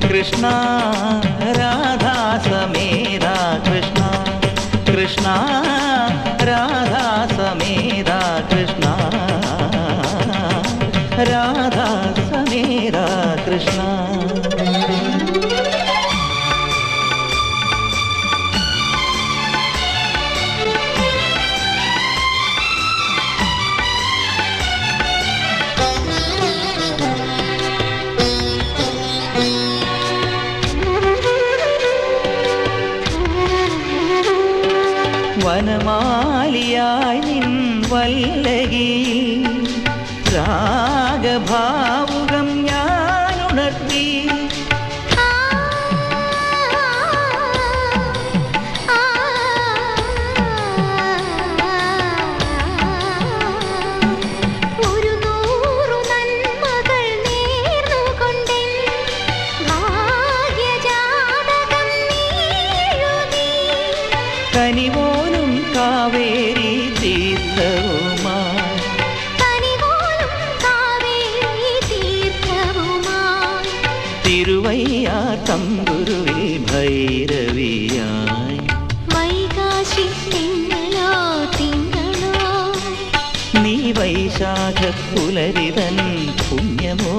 കൃഷ്ണ രാധാ സമേത കൃഷ്ണ കൃഷ്ണ രാധാ സമേത കൃഷ്ണ രാധാ സമേത കൃഷ്ണ. വനമാലിയായി നിൻ വല്ലകി രാഗഭാവുകം ഞാനുണർത്തി. കനിപോലും കാവേരി തീർത്ഥവുമായി തിരുവയ്യാർ തമ്പുരുവിൽ ഭൈരവിയായി വൈകാശി തിങ്കളോ തിങ്കളോ നീ വൈശാഖ പുലരിതൻ പുണ്യമോ.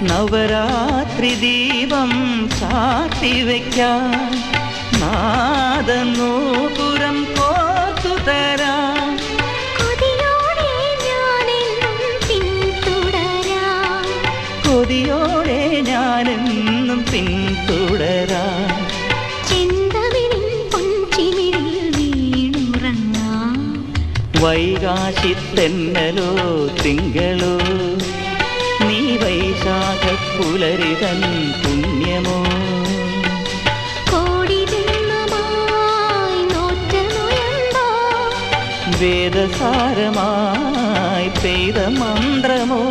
നവരാത്രി ദീപം ചാർത്തിവെക്കാൻ നാദനൂപുരം കോർത്തുതരാം. കൊതിയോടെ ഞാനെന്നും പിന്തുടരാം. വൈകാശി തെന്നലോ തിങ്കളോ നീ വൈശാഖ പുലരിതൻ പുണ്യമോ. വേദസാരമായി പെയ്ത മന്ത്രമോ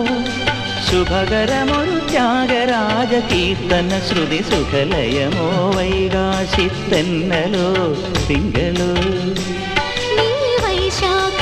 ശുഭകരമൊരു ത്യാഗരാജ കീർത്തന ശ്രുതി സുഖലയമോ. വൈകാശി തെന്നലോ തിങ്കളോ നീ വൈശാഖ